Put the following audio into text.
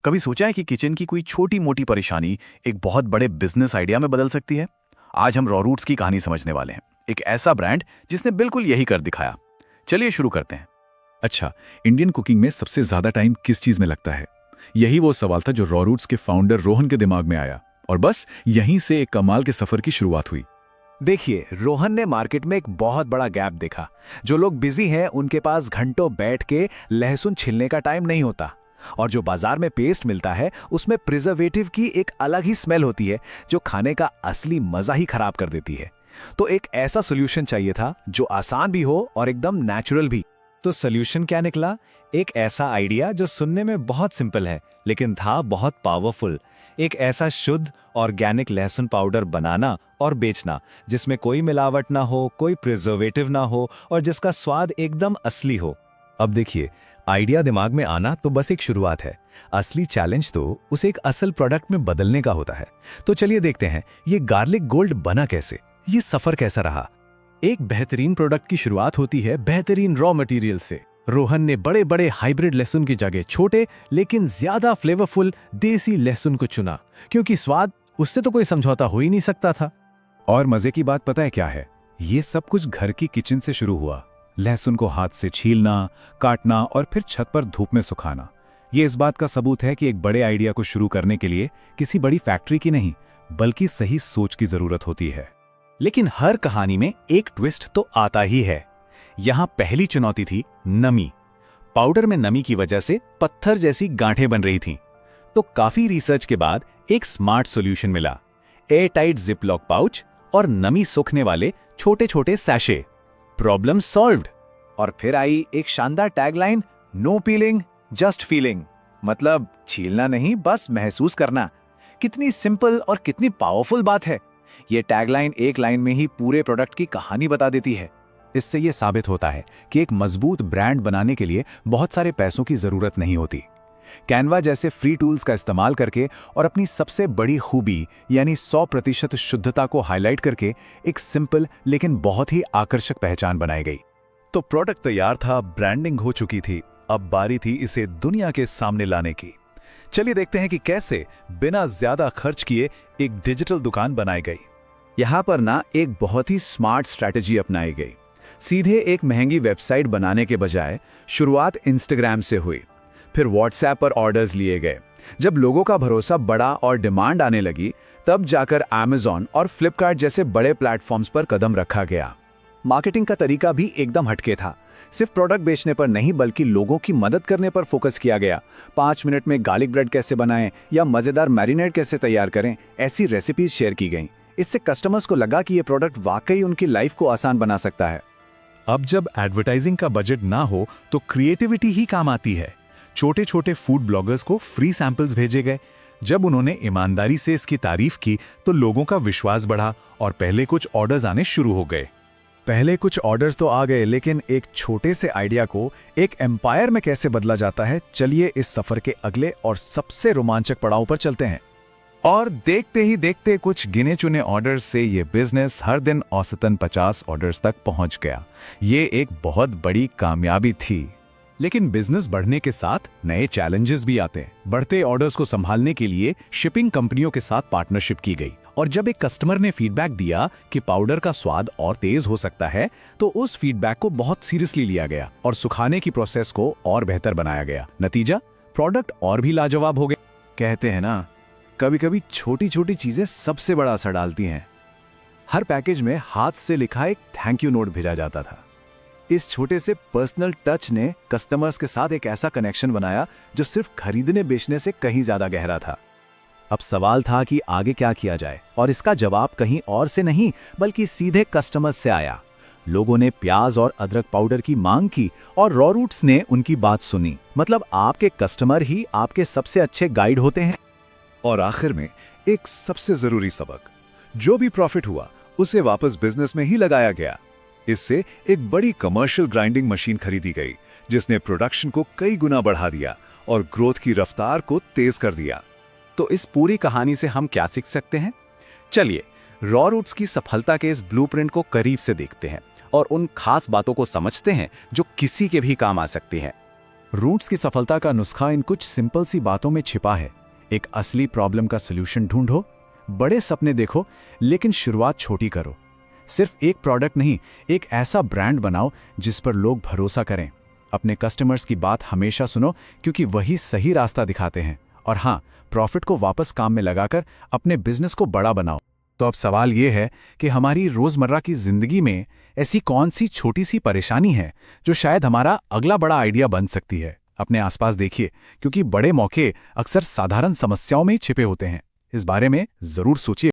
कभी सोचा है कि किचन की कोई छोटी मोटी परेशानी एक बहुत बड़े बिजनेस आइडिया में बदल सकती है? आज हम रॉ रूट्स की कहानी समझने वाले हैं, एक ऐसा ब्रांड जिसने बिल्कुल यही कर दिखाया। चलिए शुरू करते हैं। अच्छा, इंडियन कुकिंग में सबसे ज्यादा टाइम किस चीज में लगता है? यही वो सवाल था जो रॉ रूट्स के फाउंडर रोहन के दिमाग में आया और बस यहीं से एक कमाल के सफर की शुरुआत हुई। देखिए, रोहन ने मार्केट में एक बहुत बड़ा गैप देखा। जो लोग बिजी हैं उनके पास घंटों बैठ के लहसुन छिलने का टाइम नहीं होता, और जो बाजार में पेस्ट मिलता है उसमें प्रिजर्वेटिव की एक अलग ही स्मेल होती है जो खाने का असली मजा ही खराब कर देती है। तो एक ऐसा सोल्यूशन चाहिए था जो आसान भी हो और एकदम नेचुरल भी। तो सॉल्यूशन क्या निकला? एक ऐसा आइडिया जो सुनने में बहुत सिंपल है लेकिन था बहुत पावरफुल। एक ऐसा शुद्ध ऑर्गेनिक लहसुन पाउडर बनाना और बेचना जिसमें कोई मिलावट ना हो, कोई प्रिजर्वेटिव ना हो और जिसका स्वाद एकदम असली हो। अब देखिए, आइडिया दिमाग में आना तो बस एक शुरुआत है। असली चैलेंज तो उसे एक असल प्रोडक्ट में बदलने का होता है। तो चलिए देखते हैं ये गार्लिक गोल्ड बना कैसे, ये सफर कैसा रहा। एक बेहतरीन प्रोडक्ट की शुरुआत होती है बेहतरीन रॉ मटेरियल से। रोहन ने बड़े बड़े हाइब्रिड लहसुन की जगह छोटे लेकिन ज्यादा फ्लेवरफुल देसी लहसुन को चुना, क्योंकि स्वाद उससे तो कोई समझौता हो ही नहीं सकता था। और मजे की बात पता है क्या है? ये सब कुछ घर की किचन से शुरू हुआ। लहसुन को हाथ से छीलना, काटना और फिर छत पर धूप में सुखाना। ये इस बात का सबूत है कि एक बड़े आइडिया को शुरू करने के लिए किसी बड़ी फैक्ट्री की नहीं बल्कि सही सोच की जरूरत होती है। लेकिन हर कहानी में एक ट्विस्ट तो आता ही है। यहां पहली चुनौती थी नमी। पाउडर में नमी की वजह से पत्थर जैसी गांठें बन रही थीं। तो काफी रिसर्च के बाद एक स्मार्ट सॉल्यूशन मिला, air tight zip lock pouch और नमी सूखने वाले छोटे छोटे सैशे। Problem solved. और फिर आई एक शानदार tagline, no peeling just feeling, मतलब छीलना नहीं बस महसूस करना। कितनी सिंपल और कितनी पावरफुल बात है। ये टैगलाइन एक लाइन में ही पूरे प्रोडक्ट की कहानी बता देती है। इससे यह साबित होता है कि एक मजबूत ब्रांड बनाने के लिए बहुत सारे पैसों की जरूरत नहीं होती। कैनवा जैसे फ्री टूल्स का इस्तेमाल करके और अपनी सबसे बड़ी खूबी यानी 100% शुद्धता को हाईलाइट करके एक सिंपल लेकिन बहुत ही आकर्षक पहचान बनाई गई। तो प्रोडक्ट तैयार था, ब्रांडिंग हो चुकी थी, अब बारी थी इसे दुनिया के सामने लाने की। चलिए देखते हैं कि कैसे बिना ज्यादा खर्च किए एक डिजिटल दुकान बनाई गई। यहाँ पर ना एक बहुत ही स्मार्ट स्ट्रैटेजी अपनाई गई। सीधे एक महंगी वेबसाइट बनाने के बजाय शुरुआत इंस्टाग्राम से हुई, फिर व्हाट्सएप पर ऑर्डर्स लिए गए। जब लोगों का भरोसा बढ़ा और डिमांड आने लगी, तब जाकर Amazon और फ्लिपकार्ट जैसे बड़े प्लेटफॉर्म्स पर कदम रखा गया। मार्केटिंग का तरीका भी एकदम हटके था। सिर्फ प्रोडक्ट बेचने पर नहीं बल्कि लोगों की मदद करने पर फोकस किया गया। 5 मिनट में गार्लिक ब्रेड कैसे बनाएं या मजेदार मैरिनेड कैसे तैयार करें, ऐसी रेसिपीज शेयर की गईं। इससे कस्टमर्स को लगा कि ये प्रोडक्ट वाकई उनकी लाइफ को आसान बना सकता है। अब जब एडवर्टाइजिंग का बजट ना हो तो क्रिएटिविटी ही काम आती है। छोटे छोटे फूड ब्लॉगर्स को फ्री सैंपल्स भेजे गए। जब उन्होंने ईमानदारी से इसकी तारीफ की तो लोगों का विश्वास बढ़ा और पहले कुछ ऑर्डर्स आने शुरू हो गए। पहले कुछ ऑर्डर्स तो आ गए, लेकिन एक छोटे से आइडिया को एक एम्पायर में कैसे बदला जाता है, चलिए इस सफर के अगले और सबसे रोमांचक पड़ाव पर चलते हैं। और देखते ही देखते कुछ गिने चुने ऑर्डर्स से ये बिजनेस हर दिन औसतन 50 ऑर्डर्स तक पहुंच गया। ये एक बहुत बड़ी कामयाबी थी। लेकिन बिजनेस बढ़ने के साथ नए चैलेंजेस भी आते हैं। बढ़ते ऑर्डर्स को संभालने के लिए शिपिंग कंपनियों के साथ पार्टनरशिप की गई, और जब एक कस्टमर ने फीडबैक दिया कि पाउडर का स्वाद और तेज हो सकता है, तो उस फीडबैक को बहुत सीरियसली लिया गया और सुखाने की प्रोसेस को और बेहतर बनाया गया। नतीजा, प्रोडक्ट और भी लाजवाब हो गया। कहते हैं ना, कभी कभी छोटी छोटी चीजें सबसे बड़ा असर डालती हैं। हर पैकेज में हाथ से लिखा एक थैंक यू नोट भेजा जाता था। इस छोटे से पर्सनल टच ने कस्टमर्स के साथ एक ऐसा कनेक्शन बनाया जो सिर्फ खरीदने बेचने से कहीं ज्यादा गहरा था। अब सवाल था कि आगे क्या किया जाए, और इसका जवाब कहीं और से नहीं बल्कि सीधे कस्टमर्स से आया। लोगों ने प्याज और अदरक पाउडर की मांग की और रॉ रूट्स ने उनकी बात सुनी। मतलब आपके कस्टमर ही आपके सबसे अच्छे गाइड होते हैं। और आखिर में एक सबसे जरूरी सबक, जो भी प्रॉफिट हुआ उसे वापस बिजनेस में ही लगाया गया। इससे एक बड़ी कमर्शियल ग्राइंडिंग मशीन खरीदी गई जिसने प्रोडक्शन को कई गुना बढ़ा दिया और ग्रोथ की रफ्तार को तेज कर दिया। तो इस पूरी कहानी से हम क्या सीख सकते हैं? चलिए रॉ रूट्स की सफलता के इस ब्लूप्रिंट को करीब से देखते हैं और उन खास बातों को समझते हैं जो किसी के भी काम आ सकती हैं। रूट्स की सफलता का नुस्खा इन कुछ सिंपल सी बातों में छिपा है। एक असली प्रॉब्लम का सॉल्यूशन ढूंढो, बड़े सपने देखो, लेकिन शुरुआत छोटी करो। सिर्फ एक प्रोडक्ट नहीं, एक ऐसा ब्रांड बनाओ जिस पर लोग भरोसा करें। अपने कस्टमर्स की बात हमेशा सुनो, क्योंकि वही सही रास्ता दिखाते हैं। और हाँ, प्रॉफिट को वापस काम में लगाकर अपने बिजनेस को बड़ा बनाओ। तो अब सवाल यह है कि हमारी रोजमर्रा की जिंदगी में ऐसी कौन सी छोटी सी परेशानी है जो शायद हमारा अगला बड़ा आइडिया बन सकती है। अपने आसपास देखिए, क्योंकि बड़े मौके अक्सर साधारण समस्याओं में ही छिपे होते हैं। इस बारे में जरूर सोचिए।